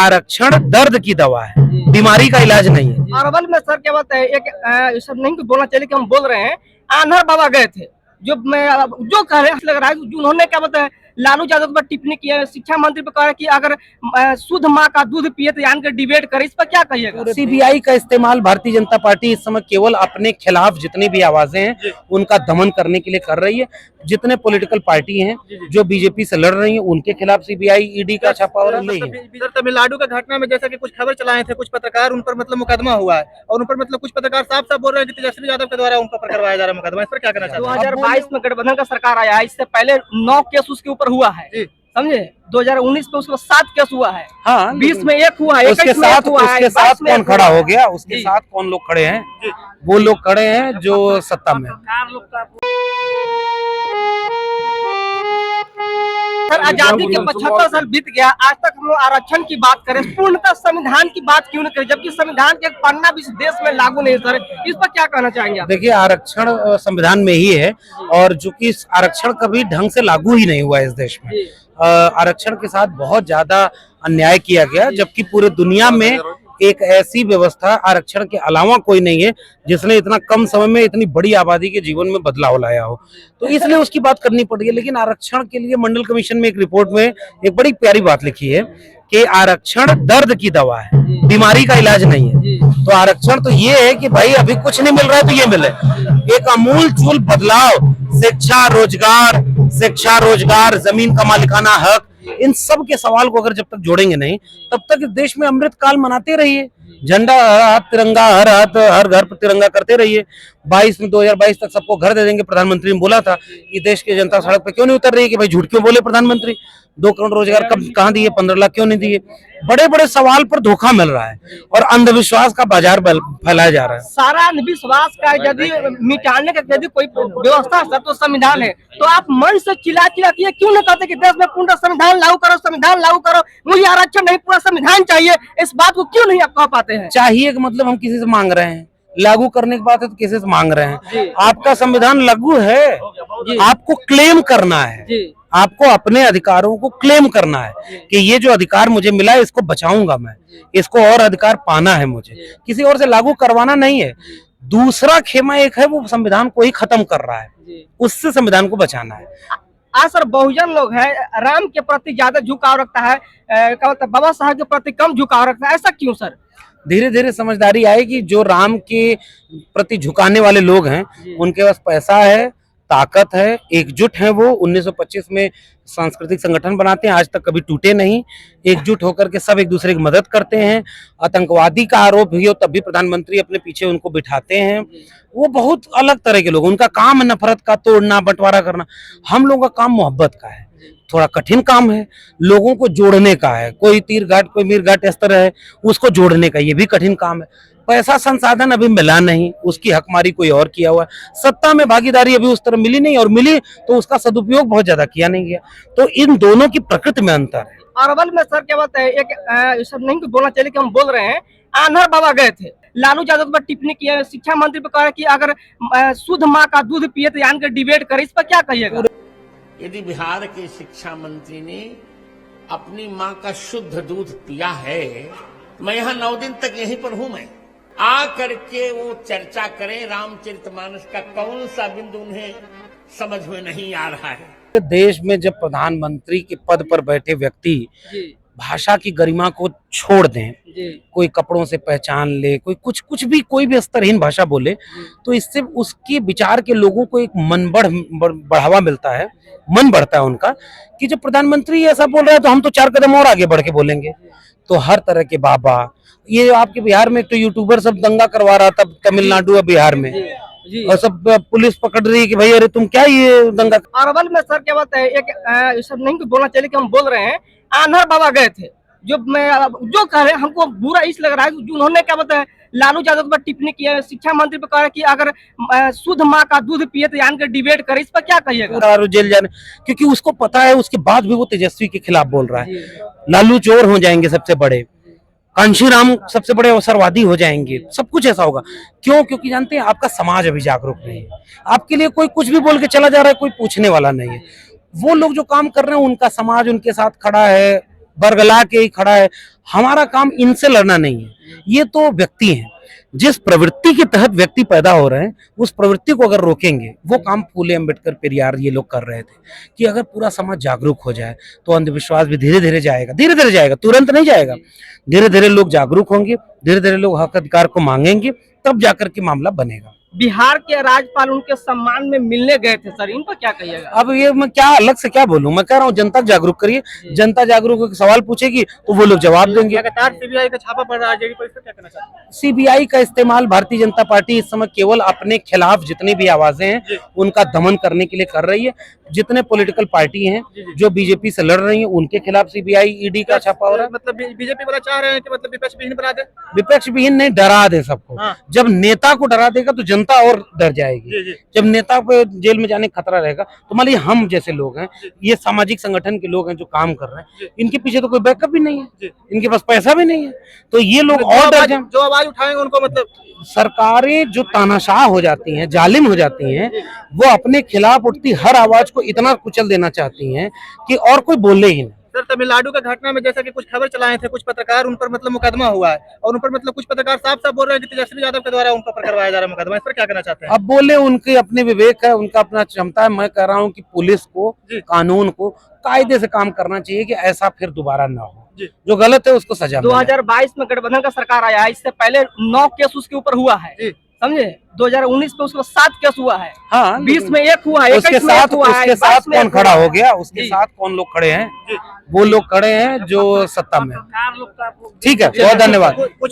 आरक्षण दर्द की दवा है, बीमारी का इलाज नहीं है। अरवल में सर क्या बात है, एक सब नहीं बोलना चाहिए कि हम बोल रहे हैं। आन्हर बाबा गए थे, जो कह रहे हैं लग रहा है उन्होंने क्या बताया, लालू यादव पर टिप्पणी की है, शिक्षा मंत्री पर कह रहा है कि अगर शुद्ध माँ का दूध पिए तो यानी कि डिबेट करे, इस पर क्या कहिएगा? सीबीआई का इस्तेमाल भारतीय जनता पार्टी इस समय केवल अपने खिलाफ जितनी भी आवाजें हैं उनका दमन करने के लिए कर रही है। जितने पॉलिटिकल पार्टी हैं जो बीजेपी से लड़ रही हैं उनके खिलाफ सीबीआई ईडी का छापा हो रहा है। तमिलनाडु का घटना में जैसा कि कुछ खबर चलाए थे कुछ पत्रकार, उन पर मतलब मुकदमा हुआ है और उन पर मतलब कुछ पत्रकार साफ साफ बोल रहे हैं कि तेजस्वी यादव के द्वारा उन पर करवाया जा रहा है मुकदमा। इस पर क्या कहना चाहते हैं? 2022 में गठबंधन का सरकार आया है, इससे पहले 9 केस उसके ऊपर हुआ है, समझे। 2019 में उसको 7 केस हुआ है, हाँ, 20 में 1 हुआ है, उसके साथ कौन खड़ा हो गया, उसके साथ कौन लोग खड़े हैं? वो लोग खड़े हैं जो सत्ता में। सर आजादी के 75 साल बीत गया, आज तक हम लोग आरक्षण की बात करें, पूर्णतः संविधान की बात क्यों नहीं करें, जबकि संविधान के एक पन्ना भी इस देश में लागू नहीं। सर इस पर क्या कहना चाहेंगे आप? देखिए, आरक्षण संविधान में ही है और जो कि आरक्षण कभी ढंग से लागू ही नहीं हुआ इस देश में। आरक्षण के साथ बहुत ज्यादा अन्याय किया गया, जबकि पूरे दुनिया में एक ऐसी व्यवस्था आरक्षण के अलावा कोई नहीं है जिसने इतना कम समय में इतनी बड़ी आबादी के जीवन में बदलाव लाया हो, तो इसलिए उसकी बात करनी पड़ गई। लेकिन आरक्षण के लिए मंडल कमीशन में एक रिपोर्ट में एक बड़ी प्यारी बात लिखी है कि आरक्षण दर्द की दवा है, बीमारी का इलाज नहीं है। तो आरक्षण तो ये है कि भाई अभी कुछ नहीं मिल रहा है तो ये मिले, एक अमूल चूल बदलाव। शिक्षा रोजगार, जमीन का मालिकाना हक, इन सब के सवाल को अगर जब तक जोड़ेंगे नहीं तब तक इस देश में अमृत काल मनाते रहिए, झंडा हर हाथ तिरंगा, हर घर पर तिरंगा करते रहिए। 2022 तक सबको घर दे देंगे। प्रधानमंत्री ने बोला था कि देश की जनता सड़क पे क्यों नहीं उतर रही है कि भाई झूठ क्यों बोले प्रधानमंत्री? 2 करोड़ रोजगार कब कहाँ दिए, 15 लाख क्यों नहीं दिए? बड़े बड़े सवाल पर धोखा मिल रहा है और अंधविश्वास का बाजार फैलाया जा रहा है। सारा अंधविश्वास का यदि मिटाने का यदि कोई व्यवस्था है तो संविधान है, तो आप मन से चिल्ला के क्यों नहीं कहते कि देश में पूर्ण संविधान लागू करो, संविधान लागू करो, मुझे आरक्षण नहीं पूरा संविधान चाहिए? इस बात को क्यों नहीं आप कह पाते हैं? चाहिए कि मतलब हम किसी से मांग रहे हैं, लागू करने की बात है तो किसी से मांग रहे हैं। आपका संविधान लागू है, आपको क्लेम करना है, आपको अपने अधिकारों को क्लेम करना है कि ये जो अधिकार मुझे मिला है इसको बचाऊंगा मैं, इसको और अधिकार पाना है मुझे, किसी और से लागू करवाना नहीं है। दूसरा खेमा एक है वो संविधान को ही खत्म कर रहा है, उससे संविधान को बचाना है। आज सर बहुजन लोग है राम के प्रति ज्यादा झुकाव रखता है, बाबा साहब के प्रति कम झुकाव रखता है, ऐसा क्यों सर? धीरे धीरे समझदारी आएगी। जो राम के प्रति झुकाने वाले लोग हैं उनके पास पैसा है, ताकत है, एकजुट है। वो 1925 में सांस्कृतिक संगठन बनाते हैं, आज तक कभी टूटे नहीं, एकजुट होकर के सब एक दूसरे की मदद करते हैं। आतंकवादी का आरोप भी हो तब भी प्रधानमंत्री अपने पीछे उनको बिठाते हैं। वो बहुत अलग तरह के लोग, उनका काम है नफरत का तोड़ना बंटवारा करना। हम लोगों का काम मोहब्बत का है, थोड़ा कठिन काम है, लोगों को जोड़ने का है। कोई तीर घाट कोई मीर घाट इस तरह है, उसको जोड़ने का ये भी कठिन काम है। पैसा संसाधन अभी मिला नहीं, उसकी हकमारी कोई और किया हुआ है। सत्ता में भागीदारी अभी उस तरह मिली नहीं, और मिली तो उसका सदुपयोग बहुत ज्यादा किया नहीं गया। तो इन दोनों की प्रकृति में अंतर है। अरवल में सर क्या बात है, एक सब नहीं बोलना चाहिए कि हम बोल रहे हैं। आन्हर बाबा गए थे, लालू यादव पर टिप्पणी की है, शिक्षा मंत्री पर कह रहा है कि अगर शुद्ध माँ का दूध पिए तो यानी कि डिबेट करे, इस पर क्या कहिएगा? यदि बिहार के शिक्षा मंत्री ने अपनी मां का शुद्ध दूध पिया है, मैं यहाँ 9 दिन तक यहीं पर हूं। मैं आ करके वो चर्चा करें रामचरितमानस का, कौन सा बिंदु उन्हें समझ में नहीं आ रहा है? देश में जब प्रधानमंत्री के पद पर बैठे व्यक्ति भाषा की गरिमा को छोड़ दें, कोई कपड़ों से पहचान ले, कोई कुछ भी कोई भी स्तरहीन भाषा बोले, तो इससे उसके विचार के लोगों को एक बढ़ावा मिलता है, मन बढ़ता है उनका कि जब प्रधानमंत्री ऐसा बोल रहा है तो हम तो 4 कदम और आगे बढ़ के बोलेंगे। तो हर तरह के बाबा, ये आपके बिहार में तो यूट्यूबर सब दंगा करवा रहा था तमिलनाडु और बिहार में, और सब पुलिस पकड़ रही है कि भाई अरे तुम क्या ये दंगा। अरवल में सर क्या बात है, एक सब नहीं बोलना चाहिए कि हम बोल रहे हैं। आन्हर बाबा गए थे, जो कह रहे हैं हमको बुरा इस लग रहा है, उन्होंने क्या बताया, लालू यादव पर टिप्पणी की है, शिक्षा मंत्री पर कह रहा है कि अगर शुद्ध माँ का दूध पिए तो यानी कि डिबेट करे, इस पर क्या कहिएगा? जेल जाने, क्योंकि उसको पता है, उसके बाद भी वो तेजस्वी के खिलाफ बोल रहा है। लालू चोर हो जाएंगे सबसे बड़े, कांशीराम सबसे बड़े अवसरवादी हो जाएंगे, सब कुछ ऐसा होगा। क्यों? क्योंकि जानते हैं आपका समाज अभी जागरूक नहीं है, आपके लिए कोई कुछ भी बोल के चला जा रहा है, कोई पूछने वाला नहीं है। वो लोग जो काम कर रहे हैं उनका समाज उनके साथ खड़ा है, बरगला के ही खड़ा है। हमारा काम इनसे लड़ना नहीं है, ये तो व्यक्ति हैं। जिस प्रवृत्ति के तहत व्यक्ति पैदा हो रहे हैं उस प्रवृत्ति को अगर रोकेंगे, वो काम फूले अम्बेडकर पेरियार ये लोग कर रहे थे कि अगर पूरा समाज जागरूक हो जाए तो अंधविश्वास भी धीरे धीरे जाएगा, तुरंत नहीं जाएगा। धीरे धीरे लोग जागरूक होंगे, धीरे धीरे लोग हक अधिकार को मांगेंगे, तब जाकर के मामला बनेगा। बिहार के राज्यपाल उनके सम्मान में मिलने गए थे सर, इन पर क्या कहिएगा? अब ये मैं क्या अलग से क्या बोलूं, मैं कह रहा हूँ जनता जागरूक करिए। जनता जागरूक होकर सवाल पूछेगी तो वो लोग जवाब देंगे। लगातार सीबीआई का छापा पड़ रहा है, जेडी पर इस पर क्या कहना चाहते हैं? सीबीआई का इस्तेमाल भारतीय जनता पार्टी इस समय केवल अपने खिलाफ जितनी भी आवाजें हैं उनका दमन करने के लिए कर रही है। जितने पॉलिटिकल पार्टी हैं जो बीजेपी से लड़ रही हैं उनके खिलाफ सीबीआई ईडी का छापा हो रहा है। मतलब बीजेपी वाला चाह रहे हैं कि मतलब विपक्ष विहीन बना दे। विपक्ष विहीन नहीं, डरा दे सबको। हाँ। जब नेता को डरा देगा तो जनता और डर जाएगी। जी। जब नेता को जेल में जाने का खतरा रहेगा तो मान लीजिए हम जैसे लोग हैं, ये सामाजिक संगठन के लोग हैं जो काम कर रहे हैं, इनके पीछे तो कोई बैकअप भी नहीं है, इनके पास पैसा भी नहीं है, तो ये लोग और डर जाए। जो आवाज उठाएंगे उनको मतलब सरकारें जो तानाशाह हो जाती हैं, जालिम हो जाती हैं, वो अपने खिलाफ उठती हर आवाज को इतना कुचल देना चाहती हैं कि और कोई बोले ही नहीं। सर, तमिलनाडु का घटना में जैसा कि कुछ खबर चलाए थे कुछ पत्रकार, उन पर मतलब मुकदमा हुआ है और उन पर मतलब कुछ पत्रकार साफ साफ बोल रहे हैं कि तेजस्वी यादव के द्वारा उन पर करवाया जा रहा है मुकदमा। इस पर क्या कहना चाहते हैं? अब बोले, उनके अपने विवेक है, उनका अपना क्षमता है। मैं कह रहा हूँ कि पुलिस को, कानून को कायदे से काम करना चाहिए कि ऐसा फिर दोबारा ना हो। जो गलत है उसको सजा मिले। 2022 में गठबंधन का सरकार आया है, इससे पहले 9 केस उसके ऊपर हुआ है, समझे। 2019 में उसको 7 केस हुआ है। हाँ, 20 में 1 हुआ है, उसके 21 में 1 हुआ है, उसके साथ 22 में कौन 1 खड़ा हुआ हो है। गया, उसके साथ कौन लोग खड़े हैं? वो लोग खड़े हैं जो सत्ता में। ठीक है, बहुत धन्यवाद।